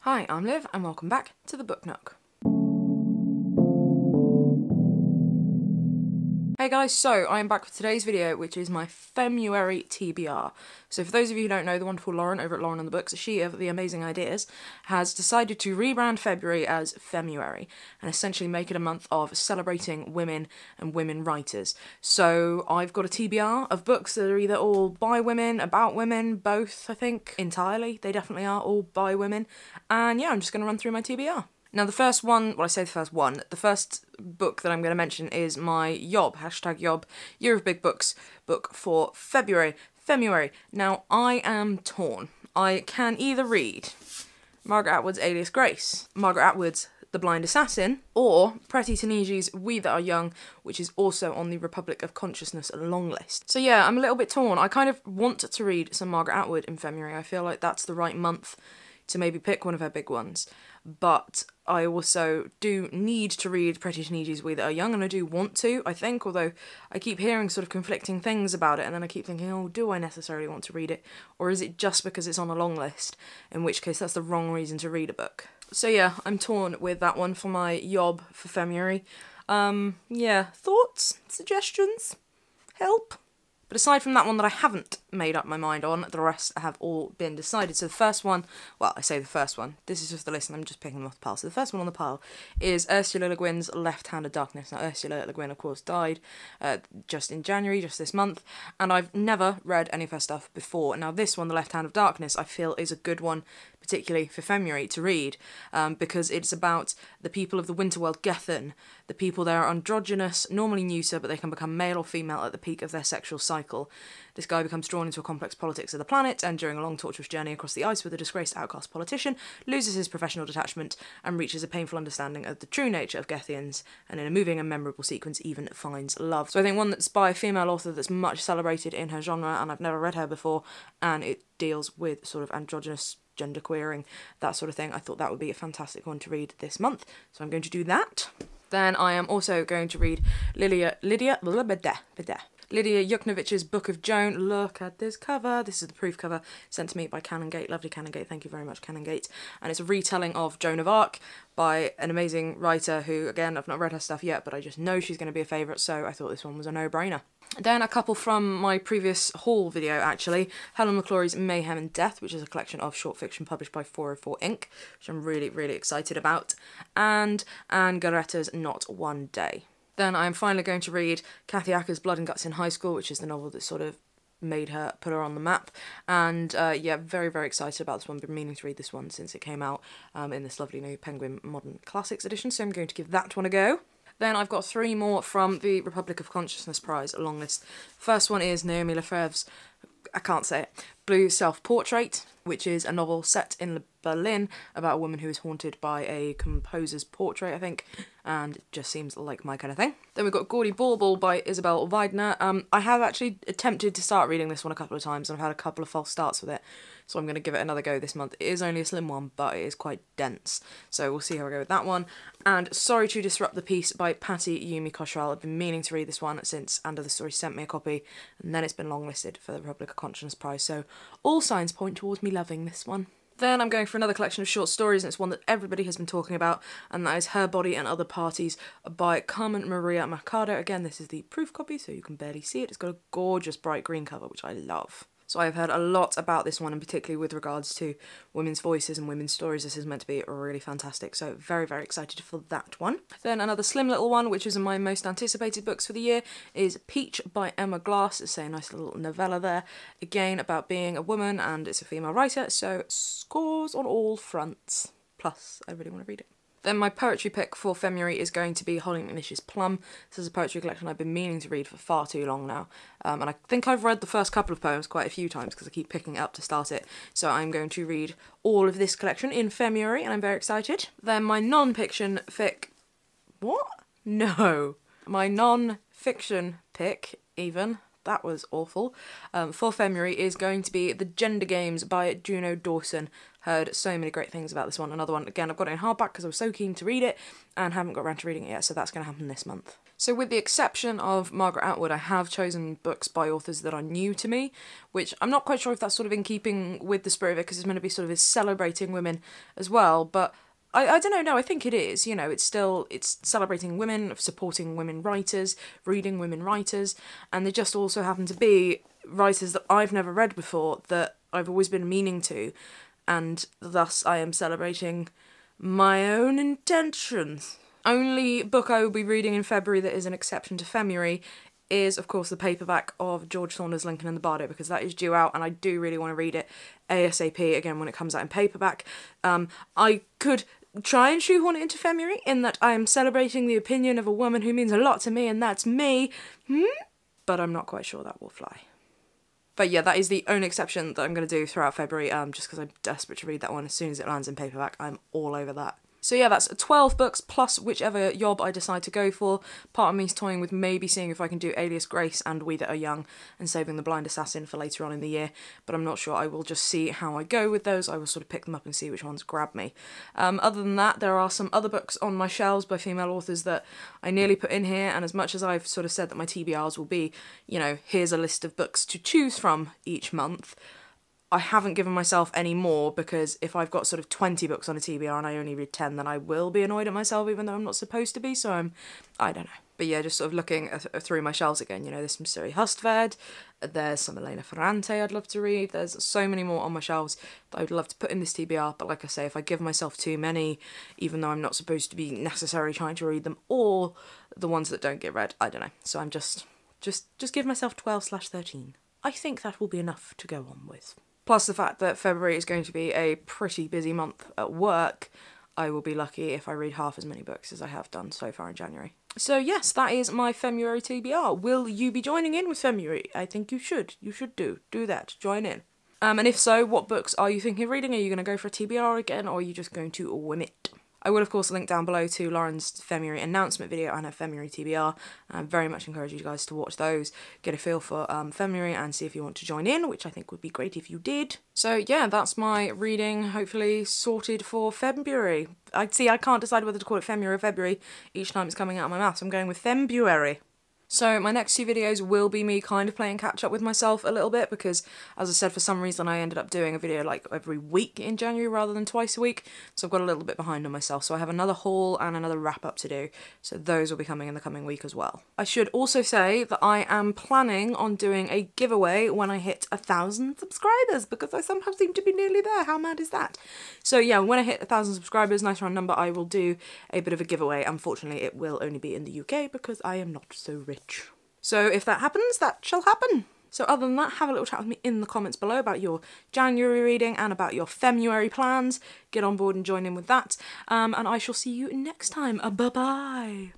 Hi, I'm Liv and welcome back to the Book Nook. Hey guys, so I am back with today's video, which is my Femmeuary TBR. So for those of you who don't know, the wonderful Lauren over at Lauren on the Books, she of the Amazing Ideas, has decided to rebrand February as Femmeuary and essentially make it a month of celebrating women and women writers. So I've got a TBR of books that are either all by women, about women, both I think, entirely. They definitely are all by women. And yeah, I'm just going to run through my TBR. Now the first one, well I say the first book that I'm going to mention is my Yob, #Yob, Year of Big Books book for Femmeuary. Now I am torn. I can either read Margaret Atwood's Alias Grace, Margaret Atwood's The Blind Assassin, or Preti Taneja's We That Are Young, which is also on the Republic of Consciousness long list. So yeah, I'm a little bit torn. I kind of want to read some Margaret Atwood in Femmeuary. I feel like that's the right month to maybe pick one of her big ones. But I also do need to read Preti Taneja's We That Are Young, and I do want to, I think, although I keep hearing sort of conflicting things about it, and then I keep thinking, oh, do I necessarily want to read it? Or is it just because it's on a long list? In which case, that's the wrong reason to read a book. So yeah, I'm torn with that one for my Yob for Femmeuary. Yeah, thoughts? Suggestions? Help? But aside from that one that I haven't made up my mind on, the rest have all been decided. So the first one, well, I say the first one, this is just the list and I'm just picking them off the pile. So the first one on the pile is Ursula Le Guin's Left Hand of Darkness. Now Ursula Le Guin, of course, died just in January, just this month, and I've never read any of her stuff before. Now this one, The Left Hand of Darkness, I feel is a good one, particularly for Femmeuary, to read, because it's about the people of the Winterworld Gethin. The people there are androgynous, normally neuter, but they can become male or female at the peak of their sexual cycle. This guy becomes drawn into a complex politics of the planet, and during a long tortuous journey across the ice with a disgraced outcast politician, loses his professional detachment and reaches a painful understanding of the true nature of Gethians, and in a moving and memorable sequence even finds love. So I think one that's by a female author that's much celebrated in her genre, and I've never read her before, and it deals with sort of androgynous gender queering, that sort of thing. I thought that would be a fantastic one to read this month, so I'm going to do that. Then I am also going to read Lidia Yuknavitch's Book of Joan. Look at this cover. This is the proof cover sent to me by Canongate. Lovely Canongate. Thank you very much, Canongate. And it's a retelling of Joan of Arc by an amazing writer who, again, I've not read her stuff yet, but I just know she's going to be a favourite, so I thought this one was a no-brainer. Then a couple from my previous haul video, actually. Helen McClory's Mayhem and Death, which is a collection of short fiction published by 404 Inc., which I'm really, really excited about. And Garreta's Not One Day. Then I'm finally going to read Kathy Acker's Blood and Guts in High School, which is the novel that sort of put her on the map. And yeah, very, very excited about this one. Been meaning to read this one since it came out in this lovely new Penguin Modern Classics edition, so I'm going to give that one a go. Then I've got three more from the Republic of Consciousness Prize long list. First one is Noémi Lefebvre's, I can't say it, Blue Self-Portrait, which is a novel set in Berlin about a woman who is haunted by a composer's portrait, I think, and it just seems like my kind of thing. Then we've got Gaudy Bauble by Isabel Waidner. I have actually attempted to start reading this one a couple of times and I've had a couple of false starts with it, so I'm going to give it another go this month. It is only a slim one, but it is quite dense, so we'll see how I go with that one. And Sorry to Disrupt the Peace by Yumi Cottrell. I've been meaning to read this one since Under the Story sent me a copy, and then it's been longlisted for the Republic of Consciousness Prize, so all signs point towards me loving this one. Then I'm going for another collection of short stories, and it's one that everybody has been talking about, and that is Her Body and Other Parties by Carmen Machado. Again, this is the proof copy, so you can barely see it. It's got a gorgeous bright green cover, which I love. So I've heard a lot about this one, and particularly with regards to women's voices and women's stories. This is meant to be really fantastic, so very, very excited for that one. Then another slim little one, which is in my most anticipated books for the year, is Peach by Emma Glass. It's a nice little novella there, again about being a woman, and it's a female writer, so scores on all fronts. Plus, I really want to read it. Then my poetry pick for Femmeuary is going to be Hollie McNish's Plum. This is a poetry collection I've been meaning to read for far too long now. And I think I've read the first couple of poems quite a few times because I keep picking it up to start it. So I'm going to read all of this collection in Femmeuary and I'm very excited. Then my non-fiction fic... What? No. My non-fiction pick, even... That was awful. For Femmeuary is going to be The Gender Games by Juno Dawson. Heard so many great things about this one. Another one, again, I've got it in hardback because I was so keen to read it and haven't got around to reading it yet, so that's going to happen this month. So with the exception of Margaret Atwood, I have chosen books by authors that are new to me, which I'm not quite sure if that's sort of in keeping with the spirit of it, because it's meant to be sort of celebrating women as well, but I don't know, no, I think it is, you know, it's celebrating women, supporting women writers, reading women writers, and they just also happen to be writers that I've never read before, that I've always been meaning to, and thus I am celebrating my own intentions. Only book I will be reading in February that is an exception to Femmeuary is, of course, the paperback of George Saunders' Lincoln and the Bardo, because that is due out and I do really want to read it ASAP, again, when it comes out in paperback. I could try and shoehorn it into Femmeuary in that I am celebrating the opinion of a woman who means a lot to me, and that's me, but I'm not quite sure that will fly. But yeah, that is the only exception that I'm going to do throughout February, just because I'm desperate to read that one as soon as it lands in paperback. I'm all over that. So yeah, that's 12 books plus whichever yob I decide to go for. Part of me is toying with maybe seeing if I can do Alias, Grace and We That Are Young and saving The Blind Assassin for later on in the year, but I'm not sure. I will just see how I go with those. I will sort of pick them up and see which ones grab me. Other than that, there are some other books on my shelves by female authors that I nearly put in here, and as much as I've sort of said that my TBRs will be, you know, here's a list of books to choose from each month, I haven't given myself any more, because if I've got sort of 20 books on a TBR and I only read 10, then I will be annoyed at myself even though I'm not supposed to be, so I don't know. But yeah, just sort of looking through my shelves again, you know, there's some Siri Hustved, there's some Elena Ferrante I'd love to read, there's so many more on my shelves that I would love to put in this TBR, but like I say, if I give myself too many, even though I'm not supposed to be necessarily trying to read them all, the ones that don't get read, I don't know. So I'm just give myself 12/13. I think that will be enough to go on with. Plus the fact that February is going to be a pretty busy month at work, I will be lucky if I read half as many books as I have done so far in January. So yes, that is my Femmeuary TBR. Will you be joining in with Femmeuary? I think you should. You should do that. Join in. And if so, what books are you thinking of reading? Are you going to go for a TBR again, or are you just going to whim it? I will, of course, link down below to Lauren's Femmeuary announcement video and her Femmeuary TBR. I very much encourage you guys to watch those, get a feel for Femmeuary and see if you want to join in, which I think would be great if you did. So yeah, that's my reading, hopefully sorted for February. I can't decide whether to call it Femmeuary or February each time it's coming out of my mouth, so I'm going with Femmeuary. So my next two videos will be me kind of playing catch up with myself a little bit, because as I said, for some reason I ended up doing a video like every week in January rather than twice a week, so I've got a little bit behind on myself. So I have another haul and another wrap up to do, so those will be coming in the coming week as well. I should also say that I am planning on doing a giveaway when I hit 1,000 subscribers, because I somehow seem to be nearly there. How mad is that? So yeah, when I hit 1,000 subscribers, nice round number, I will do a bit of a giveaway. Unfortunately, it will only be in the UK because I am not so rich. So if that happens, that shall happen. So other than that, have a little chat with me in the comments below about your January reading and about your Femmeuary plans. Get on board and join in with that. And I shall see you next time. Bye-bye.